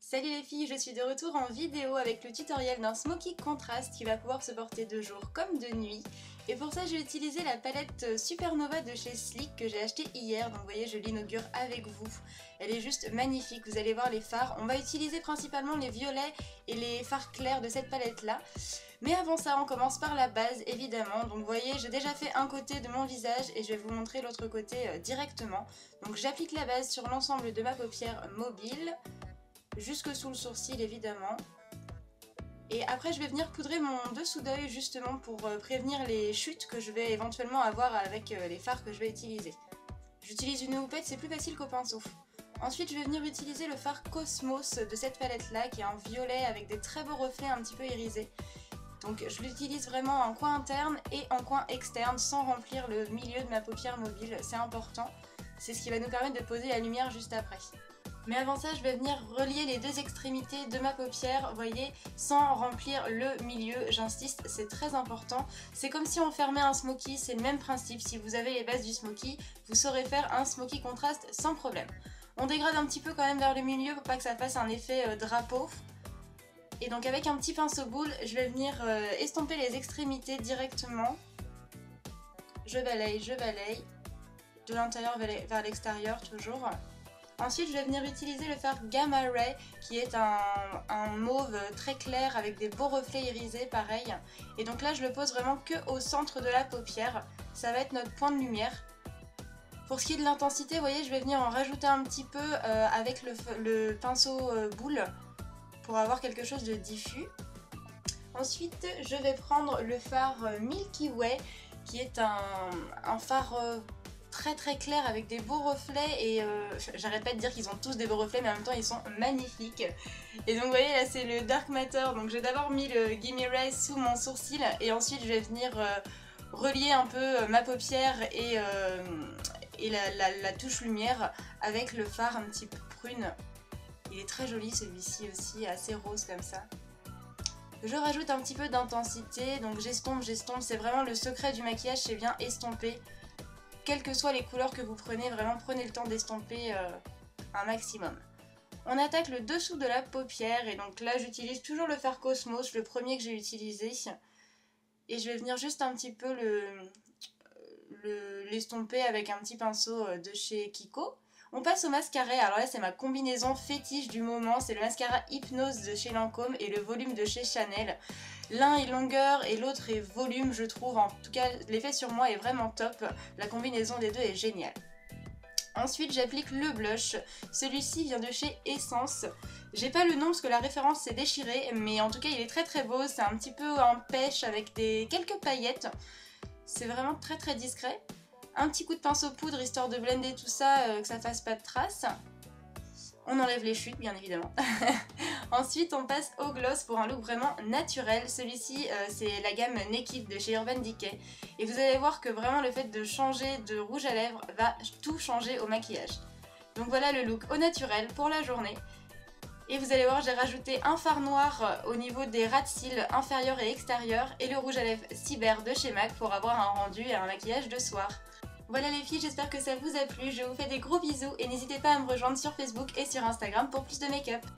Salut les filles, je suis de retour en vidéo avec le tutoriel d'un smoky contraste qui va pouvoir se porter de jour comme de nuit. Et pour ça j'ai utilisé la palette Supernova de chez Sleek que j'ai acheté hier, donc vous voyez je l'inaugure avec vous. Elle est juste magnifique, vous allez voir les fards. On va utiliser principalement les violets et les fards clairs de cette palette là. Mais avant ça on commence par la base évidemment, donc vous voyez j'ai déjà fait un côté de mon visage et je vais vous montrer l'autre côté directement. Donc j'applique la base sur l'ensemble de ma paupière mobile, jusque sous le sourcil évidemment. Et après je vais venir poudrer mon dessous d'œil justement pour prévenir les chutes que je vais éventuellement avoir avec les fards que je vais utiliser. J'utilise une houppette, c'est plus facile qu'au pinceau. Ensuite je vais venir utiliser le fard Cosmos de cette palette là qui est en violet avec des très beaux reflets un petit peu irisés. Donc je l'utilise vraiment en coin interne et en coin externe sans remplir le milieu de ma paupière mobile, c'est important. C'est ce qui va nous permettre de poser la lumière juste après. Mais avant ça, je vais venir relier les deux extrémités de ma paupière, vous voyez, sans remplir le milieu, j'insiste, c'est très important. C'est comme si on fermait un smoky, c'est le même principe. Si vous avez les bases du smoky, vous saurez faire un smoky contraste sans problème. On dégrade un petit peu quand même vers le milieu pour pas que ça fasse un effet drapeau. Et donc avec un petit pinceau boule, je vais venir estomper les extrémités directement. Je balaye, de l'intérieur vers l'extérieur toujours. Ensuite je vais venir utiliser le fard Gamma Ray qui est un mauve très clair avec des beaux reflets irisés pareil. Et donc là je le pose vraiment que au centre de la paupière, ça va être notre point de lumière. Pour ce qui est de l'intensité, vous voyez je vais venir en rajouter un petit peu avec le pinceau boule pour avoir quelque chose de diffus. Ensuite je vais prendre le fard Milky Way qui est un fard très clair avec des beaux reflets et j'arrête pas de dire qu'ils ont tous des beaux reflets mais en même temps ils sont magnifiques. Et donc vous voyez là c'est le Dark Matter, donc j'ai d'abord mis le Gimme Ray sous mon sourcil et ensuite je vais venir relier un peu ma paupière et la touche lumière avec le fard un petit peu prune. Il est très joli celui-ci aussi, assez rose comme ça. Je rajoute un petit peu d'intensité, donc j'estompe, c'est vraiment le secret du maquillage, c'est bien estomper. Quelles que soient les couleurs que vous prenez, vraiment prenez le temps d'estomper un maximum. On attaque le dessous de la paupière et donc là j'utilise toujours le fard Cosmos, le premier que j'ai utilisé. Et je vais venir juste un petit peu l'estomper avec un petit pinceau de chez Kiko. On passe au mascara, alors là c'est ma combinaison fétiche du moment, c'est le mascara Hypnose de chez Lancôme et le volume de chez Chanel. L'un est longueur et l'autre est volume je trouve, en tout cas l'effet sur moi est vraiment top, la combinaison des deux est géniale. Ensuite j'applique le blush, celui-ci vient de chez Essence. J'ai pas le nom parce que la référence s'est déchirée, mais en tout cas il est très beau, c'est un petit peu en pêche avec quelques paillettes. C'est vraiment très discret. Un petit coup de pinceau poudre histoire de blender tout ça, que ça fasse pas de traces. On enlève les chutes bien évidemment. Ensuite on passe au gloss pour un look vraiment naturel. Celui-ci c'est la gamme Naked de chez Urban Decay. Et vous allez voir que vraiment le fait de changer de rouge à lèvres va tout changer au maquillage. Donc voilà le look au naturel pour la journée. Et vous allez voir j'ai rajouté un fard noir au niveau des ras de cils inférieurs et extérieurs et le rouge à lèvres Cyber de chez MAC pour avoir un rendu et un maquillage de soir. Voilà les filles, j'espère que ça vous a plu, je vous fais des gros bisous et n'hésitez pas à me rejoindre sur Facebook et sur Instagram pour plus de make-up.